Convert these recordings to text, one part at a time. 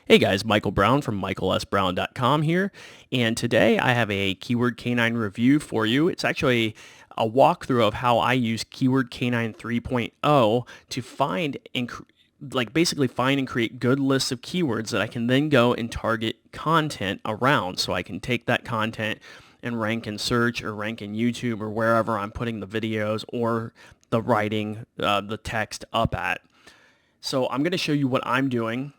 Hey guys, Michael Brown from michaelsbrown.com here, and today I have a Keyword Canine review for you. It's actually a walkthrough of how I use Keyword Canine 3.0 to find and basically find and create good lists of keywords that I can then go and target content around. So I can take that content and rank in search or rank in YouTube or wherever I'm putting the videos or the writing, the text up at. So I'm going to show you what I'm doing.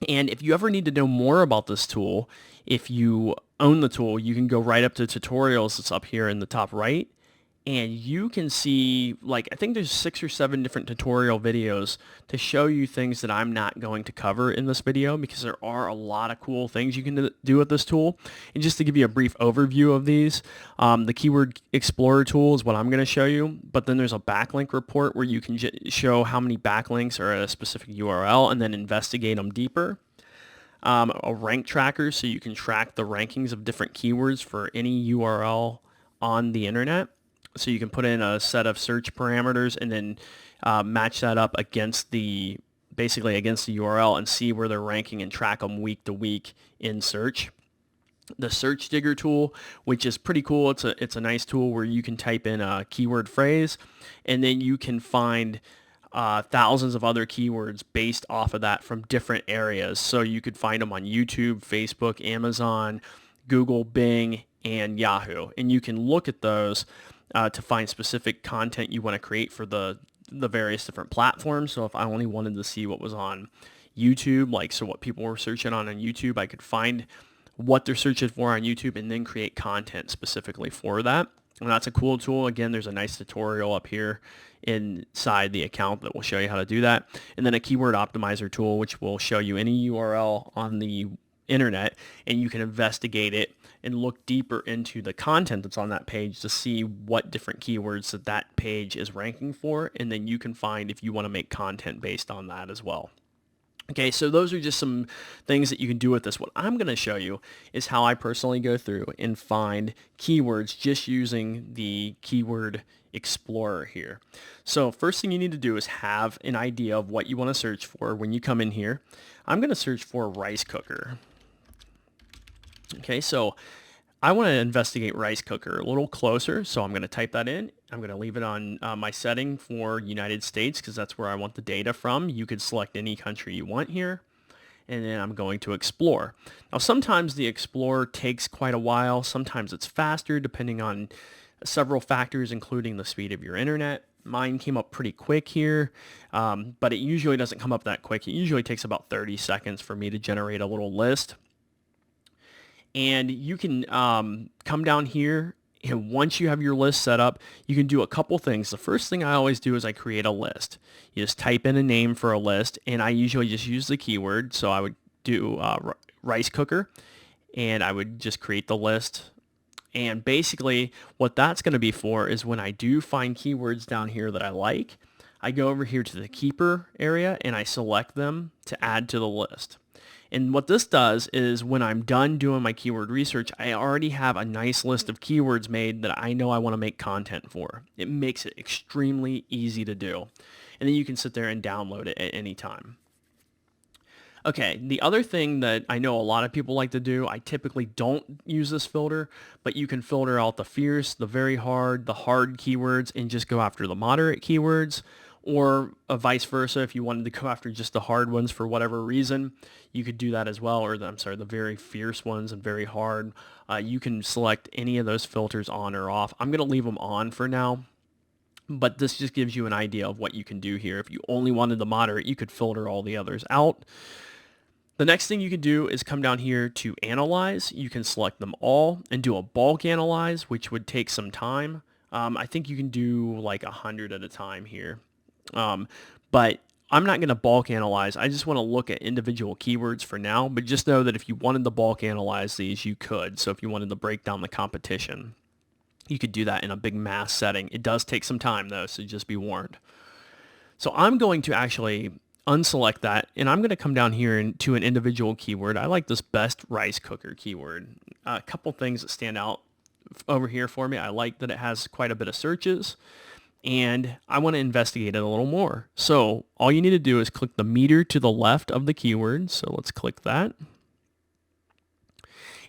And if you ever need to know more about this tool, if you own the tool, you can go right up to tutorials that's up here in the top right. And you can see, I think there's 6 or 7 different tutorial videos to show you things that I'm not going to cover in this video because there are a lot of cool things you can do with this tool. And just to give you a brief overview of these, the Keyword Explorer tool is what I'm going to show you. But then there's a backlink report where you can show how many backlinks are at a specific URL and then investigate them deeper. A rank tracker, so you can track the rankings of different keywords for any URL on the internet. So you can put in a set of search parameters and then match that up against basically against the URL and see where they're ranking and track them week to week in search. The search digger tool, which is pretty cool. It's a nice tool where you can type in a keyword phrase and then you can find thousands of other keywords based off of that from different areas. So you could find them on YouTube, Facebook, Amazon, Google, Bing, and Yahoo. And you can look at those to find specific content you want to create for the various different platforms. So if I only wanted to see what was on YouTube, so what people were searching on YouTube, I could find what they're searching for on YouTube and then create content specifically for that. And that's a cool tool. Again, there's a nice tutorial up here inside the account that will show you how to do that. And then a keyword optimizer tool, which will show you any URL on the internet and you can investigate it and look deeper into the content that's on that page to see what different keywords that page is ranking for, and then you can find if you want to make content based on that as well. Okay, so those are just some things that you can do with this. What I'm going to show you is how I personally go through and find keywords just using the Keyword Explorer here. So first thing you need to do is have an idea of what you want to search for when you come in here. I'm going to search for rice cooker. Okay, so I want to investigate rice cooker a little closer, so I'm going to type that in. I'm going to leave it on my setting for United States because that's where I want the data from. You could select any country you want here, and then I'm going to explore. Now, sometimes the Explorer takes quite a while. Sometimes it's faster depending on several factors, including the speed of your internet. Mine came up pretty quick here, but it usually doesn't come up that quick. It usually takes about 30 seconds for me to generate a little list. And you can come down here, and once you have your list set up, you can do a couple things. The first thing I always do is I create a list. You just type in a name for a list, and I usually just use the keyword. So I would do rice cooker, and I would just create the list. And basically what that's going to be for is when I do find keywords down here that I like, I go over here to the keeper area and I select them to add to the list. And what this does is when I'm done doing my keyword research, I already have a nice list of keywords made that I know I want to make content for. It makes it extremely easy to do. And then you can sit there and download it at any time. Okay, the other thing that I know a lot of people like to do, I typically don't use this filter, but you can filter out the fierce, the very hard, the hard keywords, and just go after the moderate keywords, or vice versa. If you wanted to go after just the hard ones for whatever reason, you could do that as well, or the very fierce ones and very hard. You can select any of those filters on or off. I'm going to leave them on for now. But this just gives you an idea of what you can do here. If you only wanted the moderate, you could filter all the others out. The next thing you can do is come down here to analyze. You can select them all and do a bulk analyze, which would take some time. I think you can do like 100 at a time here. But I'm not going to bulk analyze. I just want to look at individual keywords for now. But just know that if you wanted to bulk analyze these, you could. So if you wanted to break down the competition, you could do that in a big mass setting. It does take some time though, so just be warned. So I'm going to actually unselect that, and I'm going to come down here to an individual keyword. I like this best rice cooker keyword. A couple things that stand out over here for me. I like that it has quite a bit of searches. and I want to investigate it a little more. So all you need to do is click the meter to the left of the keyword. So let's click that.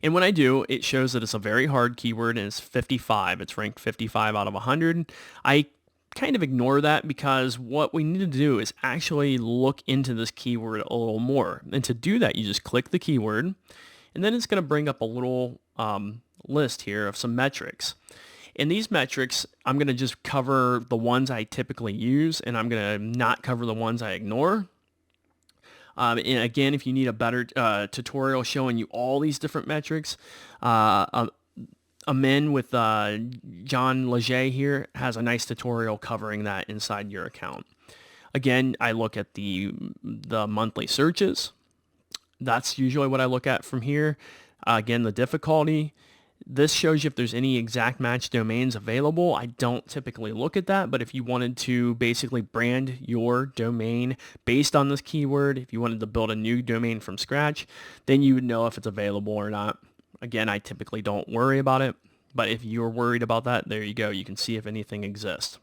And when I do, it shows that it's a very hard keyword and it's 55. It's ranked 55 out of 100. I kind of ignore that because what we need to do is actually look into this keyword a little more. And to do that, you just click the keyword, and then it's going to bring up a little list here of some metrics. In these metrics, I'm going to just cover the ones I typically use, and I'm going to not cover the ones I ignore. And again, if you need a better tutorial showing you all these different metrics, Amin with John Leger here has a nice tutorial covering that inside your account. Again, I look at the monthly searches. That's usually what I look at from here. Again, the difficulty. This shows you if there's any exact match domains available. I don't typically look at that, but if you wanted to basically brand your domain based on this keyword, if you wanted to build a new domain from scratch, then you would know if it's available or not. Again, I typically don't worry about it, but if you're worried about that, there you go. You can see if anything exists.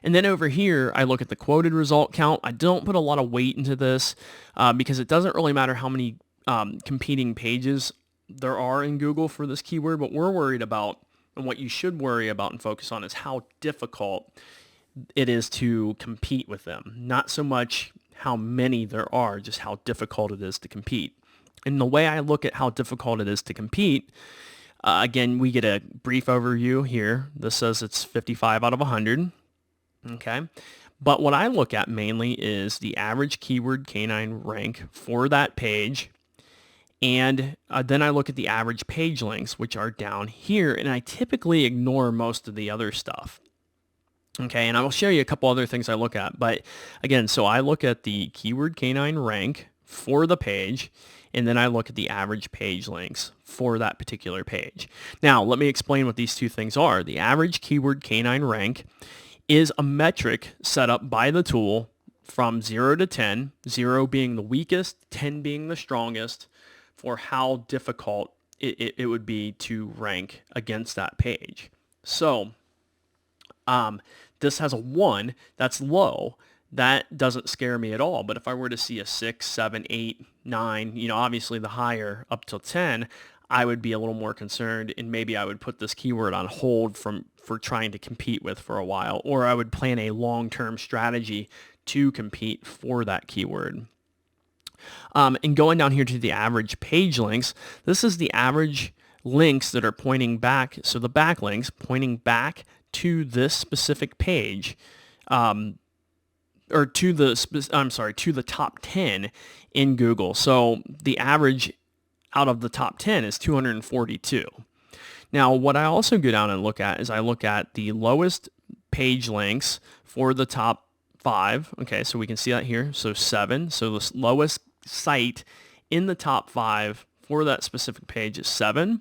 And then over here, I look at the quoted result count. I don't put a lot of weight into this because it doesn't really matter how many competing pages there are in Google for this keyword. What we're worried about, and what you should worry about and focus on, is how difficult it is to compete with them. Not so much how many there are, just how difficult it is to compete. And the way I look at how difficult it is to compete, again, we get a brief overview here. This says it's 55 out of 100. Okay. But what I look at mainly is the average keyword canine rank for that page. And then I look at the average page links, which are down here, and I typically ignore most of the other stuff. Okay, and I will show you a couple other things I look at. But again, so I look at the keyword canine rank for the page, and then I look at the average page links for that particular page. Now, let me explain what these two things are. The average keyword canine rank is a metric set up by the tool from 0 to 10, 0 being the weakest, 10 being the strongest, for how difficult it would be to rank against that page. So this has a 1, that's low. That doesn't scare me at all. But if I were to see a 6, 7, 8, 9, obviously the higher up till 10, I would be a little more concerned, and maybe I would put this keyword on hold for trying to compete with for a while, or I would plan a long-term strategy to compete for that keyword. And going down here to the average page links, this is the average links that are pointing back, so the backlinks pointing back to this specific page, or to the top 10 in Google. So the average out of the top 10 is 242. Now, what I also go down and look at is I look at the lowest page links for the top 5. Okay, so we can see that here. So 7. So the lowest site in the top 5 for that specific page is 7.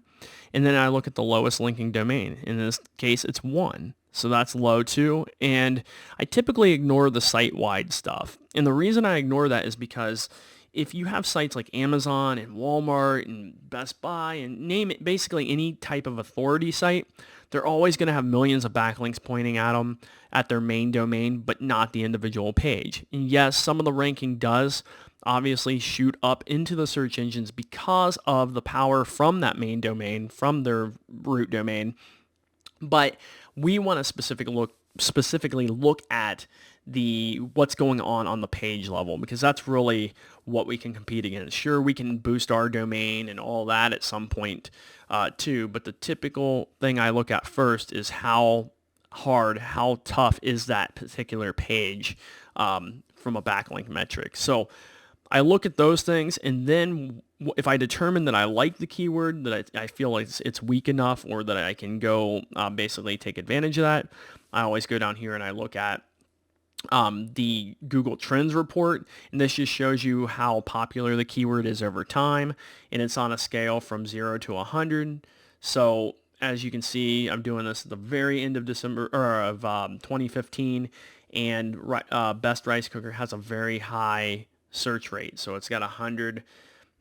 And then I look at the lowest linking domain. In this case, it's 1. So that's low too. And I typically ignore the site-wide stuff. And the reason I ignore that is because if you have sites like Amazon and Walmart and Best Buy and name it, basically any type of authority site, they're always going to have millions of backlinks pointing at them at their main domain, but not the individual page. And yes, some of the ranking does obviously shoot up into the search engines because of the power from that main domain, from their root domain. But we want to specifically look at what's going on the page level, because that's really what we can compete against. Sure, we can boost our domain and all that at some point too, but the typical thing I look at first is how hard, how tough is that particular page from a backlink metric. So I look at those things, and then if I determine that I like the keyword, that I feel like it's weak enough, or that I can go basically take advantage of that, I always go down here and I look at the Google Trends report, and this just shows you how popular the keyword is over time, and it's on a scale from 0 to 100. So as you can see, I'm doing this at the very end of December or of 2015, and Best Rice Cooker has a very high search rate, so it's got 100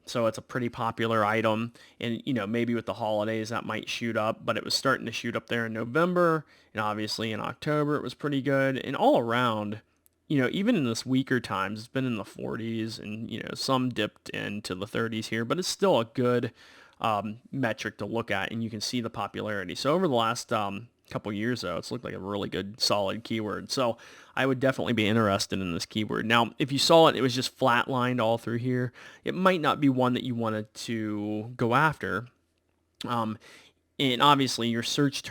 So it's a pretty popular item, and maybe with the holidays that might shoot up, but it was starting to shoot up there in November, and obviously in October it was pretty good, and all around, even in this weaker times, it's been in the 40s, and some dipped into the 30s here, but it's still a good metric to look at, and you can see the popularity. So over the last couple years, though, it's looked like a really good, solid keyword. So I would definitely be interested in this keyword. Now, if you saw it, it was just flatlined all through here. It might not be one that you wanted to go after. Um, and obviously your search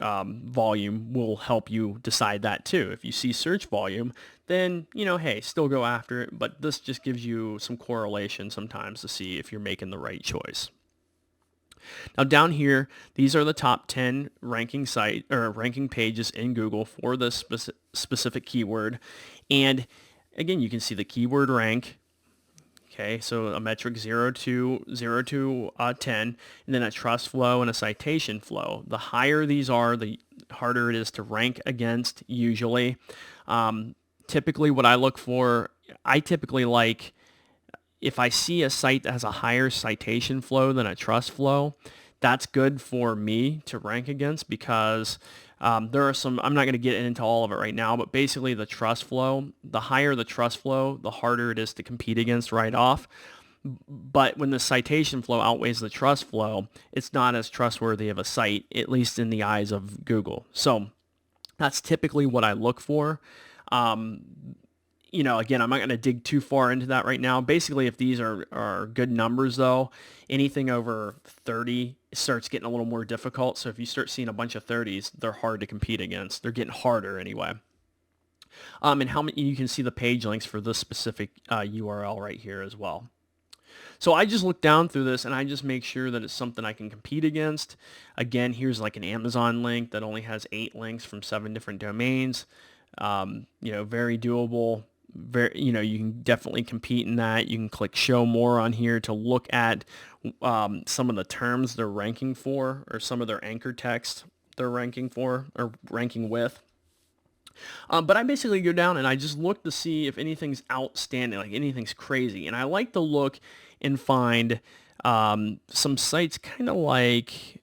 volume will help you decide that too. If you see search volume, then, hey, still go after it. But this just gives you some correlation sometimes to see if you're making the right choice. Now down here, these are the top 10 ranking ranking pages in Google for this specific keyword. And again, you can see the keyword rank. Okay, so a metric 0 to 10, and then a trust flow and a citation flow. The higher these are, the harder it is to rank against usually. Typically what I look for, I typically like if I see a site that has a higher citation flow than a trust flow, that's good for me to rank against because there are some, I'm not going to get into all of it right now, but basically the trust flow, the higher the trust flow, the harder it is to compete against right off. But when the citation flow outweighs the trust flow, it's not as trustworthy of a site, at least in the eyes of Google. So that's typically what I look for. Again, I'm not going to dig too far into that right now. Basically, if these are good numbers, though, anything over 30 starts getting a little more difficult. So if you start seeing a bunch of 30s, they're hard to compete against. They're getting harder anyway. And how many, you can see the page links for this specific URL right here as well. So I just look down through this and I just make sure that it's something I can compete against. Again, here's like an Amazon link that only has 8 links from 7 different domains. Very doable. You can definitely compete in that. You can click show more on here to look at some of the terms they're ranking for, or some of their anchor text they're ranking for or ranking with. But I basically go down and I just look to see if anything's outstanding, like anything's crazy. And I like to look and find some sites kind of like,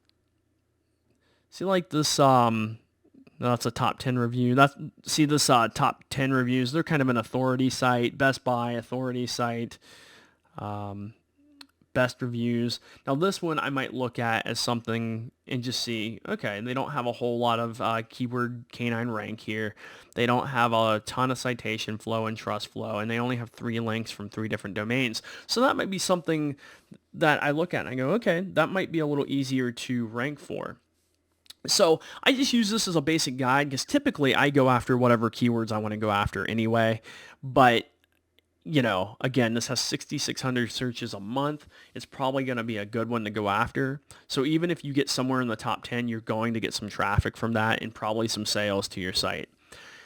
see like this, that's a top 10 review. This top 10 reviews, they're kind of an authority site, Best Buy authority site. Best reviews. Now this one I might look at as something and just see, okay, they don't have a whole lot of Keyword Canine rank here. They don't have a ton of citation flow and trust flow, and they only have 3 links from 3 different domains. So that might be something that I look at and I go, okay, that might be a little easier to rank for. So I just use this as a basic guide because typically I go after whatever keywords I want to go after anyway, but again, this has 6,600 searches a month. It's probably going to be a good one to go after. So even if you get somewhere in the top 10, you're going to get some traffic from that and probably some sales to your site.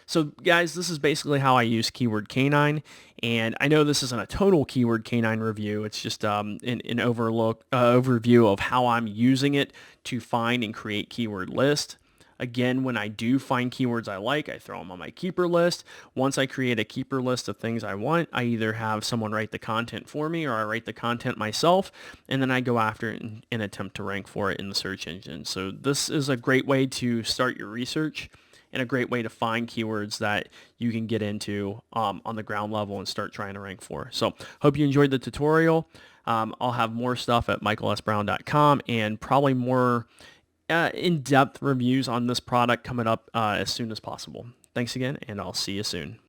So guys, this is basically how I use Keyword Canine. And I know this isn't a total Keyword Canine review. It's just an overview of how I'm using it to find and create keyword lists. Again, when I do find keywords I like, I throw them on my keeper list. Once I create a keeper list of things I want, I either have someone write the content for me or I write the content myself, and then I go after it and attempt to rank for it in the search engine. So this is a great way to start your research and a great way to find keywords that you can get into on the ground level and start trying to rank for. So hope you enjoyed the tutorial. I'll have more stuff at michaelsbrown.com and probably more in-depth reviews on this product coming up as soon as possible. Thanks again, and I'll see you soon.